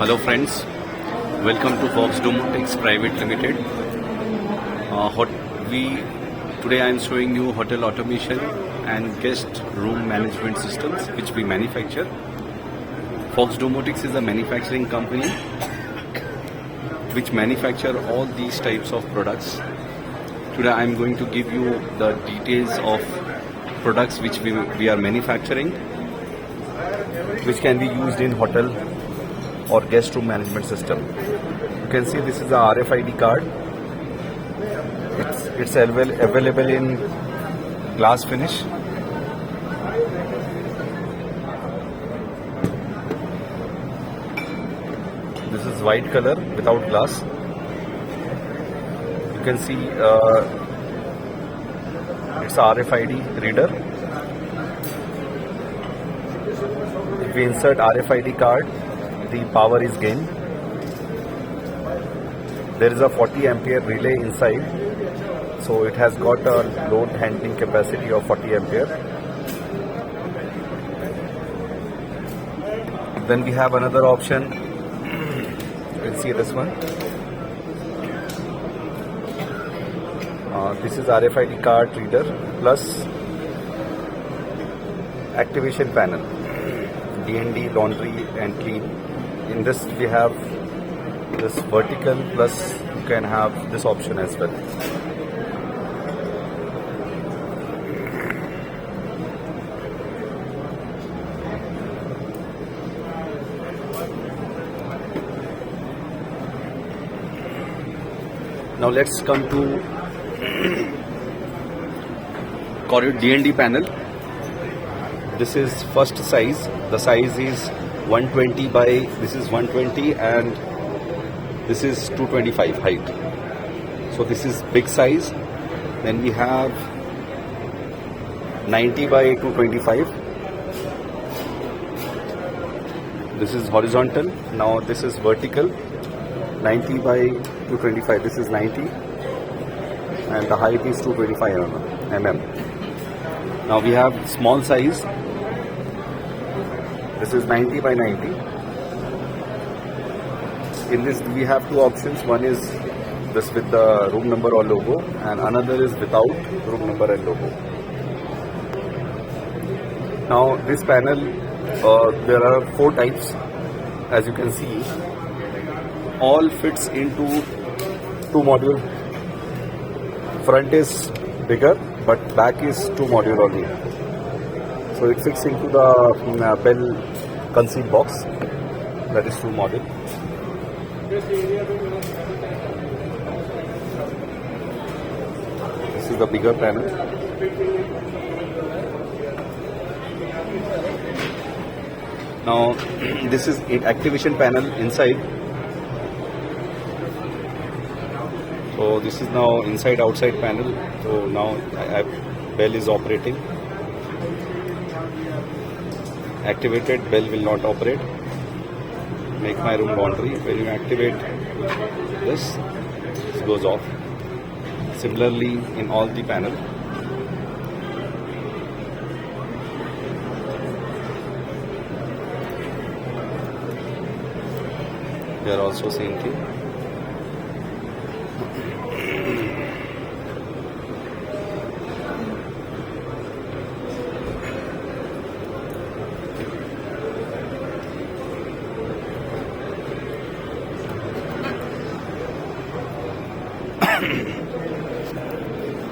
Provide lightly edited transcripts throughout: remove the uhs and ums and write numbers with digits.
Hello friends, welcome to Fox Domotics Private Limited. Today I am showing you hotel automation and guest room management systems which we manufacture. Fox Domotics is a manufacturing company which manufacture all these types of products. Today I am going to give you the details of products which we are manufacturing, which can be used in hotel or guest room management system. You can see this is a RFID card. It's available in glass finish. This is white color without glass. You can see it's a RFID reader. If we insert RFID card, the power is gained. There is a 40 ampere relay inside, so it has got a load handling capacity of 40 ampere. Then we have another option. You can see this one. This is RFID card reader plus activation panel, D&D, laundry and clean. In this we have this vertical, plus you can have this option as well. Now let's come to D&D panel. This is first size. The size is 120 by, this is 120 and this is 225 height. So this is big size. Then we have 90 by 225. This is horizontal. Now this is vertical. 90 by 225. This is 90. And the height is 225 mm. Now we have small size. This is 90 by 90. In this we have two options. One is this with the room number or logo, and another is without room number and logo. Now this panel, there are 4 types. As you can see, all fits into 2 module. Front is bigger, but back is 2 module only. So it fits into the bell conceal box, that is 2 module. This is the bigger panel. Now this is an activation panel inside. So this is now inside outside panel. So now bell is operating. Activated, bell will not operate. Make my room laundry. When you activate this goes off. Similarly in all the panel. They are also same thing.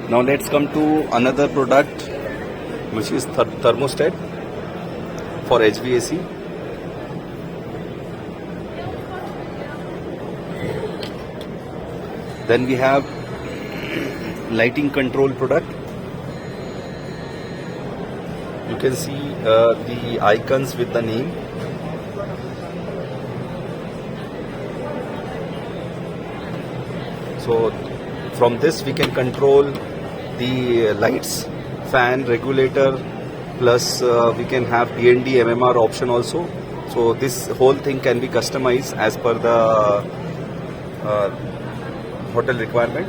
Now let's come to another product, which is thermostat for HVAC. Then we have lighting control product. You can see the icons with the name. So from this we can control the lights, fan, regulator, plus we can have D&D MMR option also. So this whole thing can be customized as per the hotel requirement.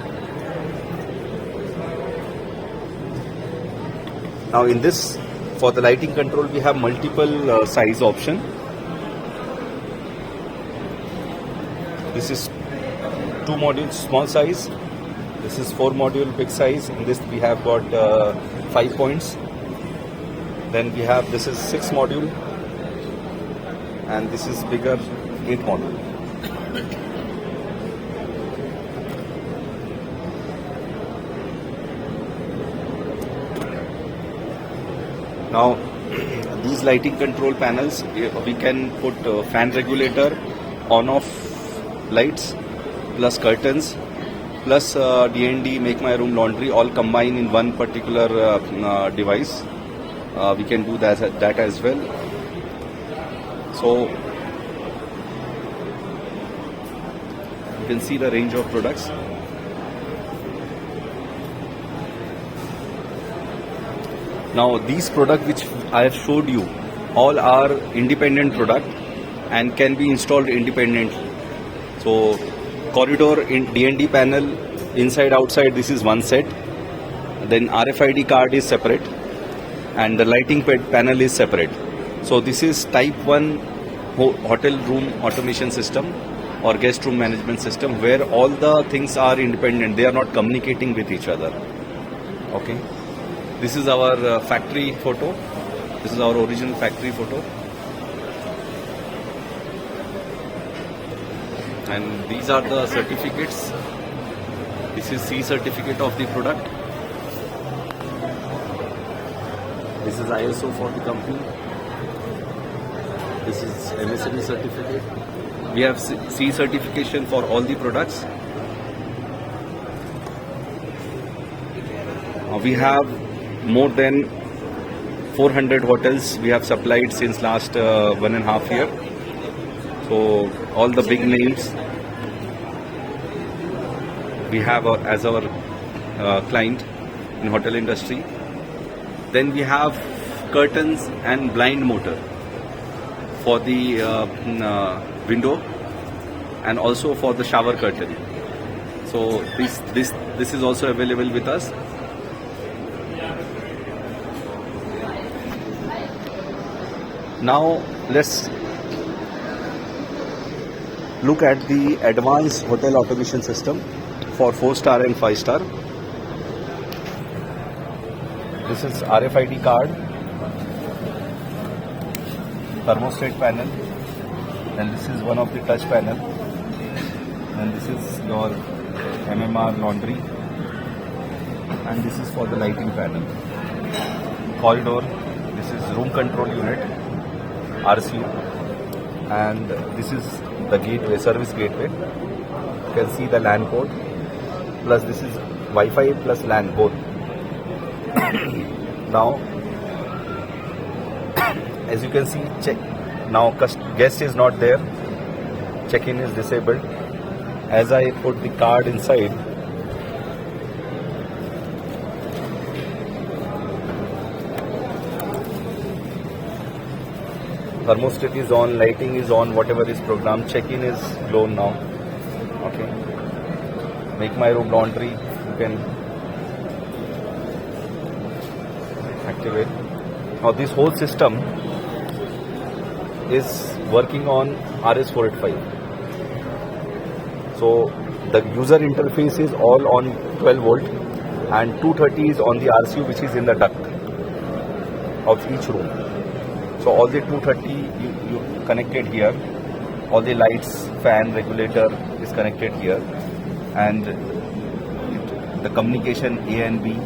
Now in this, for the lighting control, we have multiple size option. This is 2 modules small size. This is 4 module big size. In this we have got 5 points. Then we have, this is 6 module, and this is bigger 8 module. Now these lighting control panels, we can put fan regulator, on off lights, plus curtains, plus D&D, make my room laundry, all combined in one particular device. We can do that as well. So you can see the range of products. Now these products which I have showed you, all are independent product and can be installed independently. So corridor in D&D panel, inside outside, this is one set. Then RFID card is separate, and the lighting panel is separate. So this is type 1 hotel room automation system or guest room management system, where all the things are independent, they are not communicating with each other. Okay, this is our factory photo. This is our original factory photo, and these are the certificates. This is C certificate of the product. This is ISO for the company. This is MSME certificate. We have C certification for all the products. We have more than 400 hotels we have supplied since last 1.5 years. So all the big names we have as our client in hotel industry. Then we have curtains and blind motor for the window, and also for the shower curtain. So this is also available with us. Now let's look at the advanced hotel automation system for 4-star and 5-star. This is RFID card, thermostat panel, and this is one of the touch panel, and this is your MMR laundry, and this is for the lighting panel. Corridor, this is room control unit, RCU, and this is the gateway, service gateway. You can see the LAN port, plus this is Wi-Fi plus LAN both. Now as you can see, now guest is not there, check-in is disabled. As I put the card inside, thermostat is on, lighting is on, whatever is programmed, check-in is blown now. Okay, make my room laundry, you can activate. Now this whole system is working on RS485. So the user interface is all on 12 volt, and 230 is on the RCU, which is in the duct of each room. So all the 230 you connected here, all the lights, fan, regulator is connected here, and the communication A and B,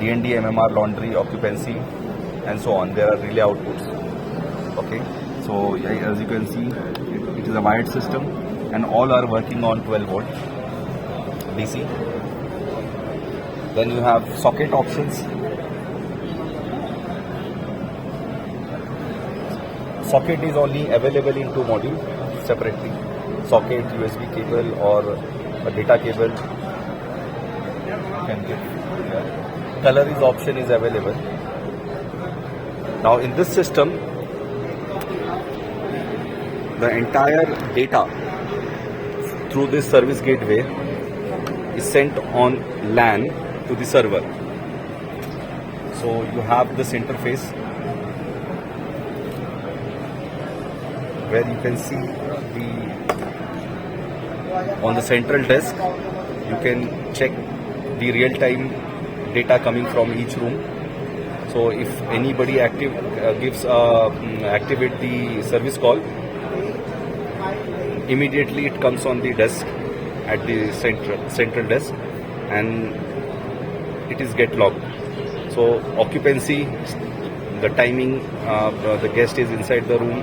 D&D, MMR, laundry, occupancy, and so on. There are relay outputs. Okay, so as you can see, it is a wired system, and all are working on 12 volt DC. Then you have socket options. Socket is only available in 2 modules separately. Socket, USB cable, or a data cable. You can get here. Color is option is available. Now in this system, the entire data through this service gateway is sent on LAN to the server. So you have this interface where you can see the On the central desk, you can check the real-time data coming from each room. So if anybody activate the service call, immediately it comes on the desk at the central desk, and it is get logged. So occupancy, the timing, the guest is inside the room,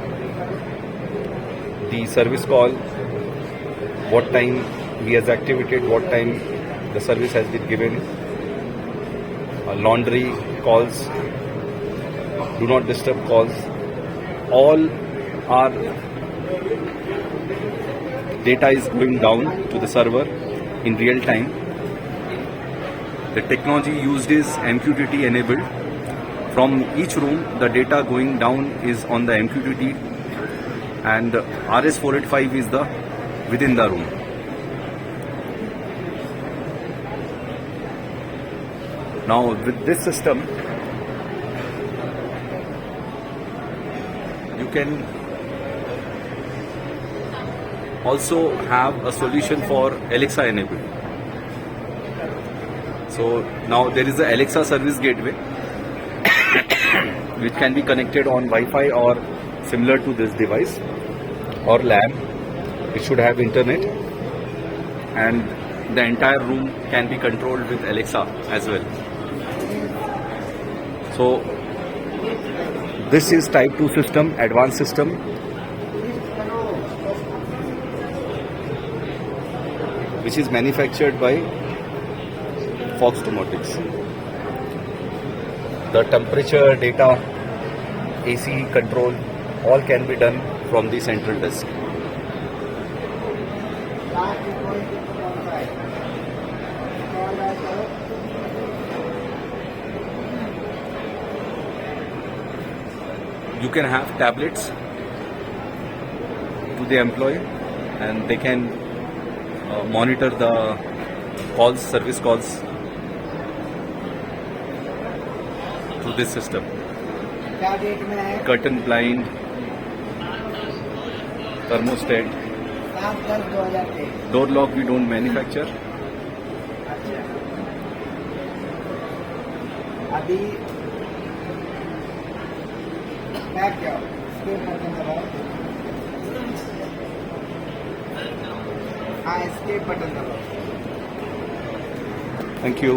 the service call, what time he has activated, what time the service has been given, laundry calls, do not disturb calls, all our data is going down to the server in real time. The technology used is MQTT enabled. From each room, the data going down is on the MQTT, and RS485 is the within the room. Now with this system, you can also have a solution for Alexa enabled. So now there is a Alexa service gateway which can be connected on Wi-Fi or similar to this device or LAN. It should have internet, and the entire room can be controlled with Alexa as well. So this is type 2 system, advanced system. Which is manufactured by Fox Domotics. The temperature data, AC control, all can be done from the central desk. You can have tablets to the employee, and they can monitor the calls, service calls through this system. Curtain blind, thermostat, door lock we don't manufacture. escape button दबाओ. Thank you.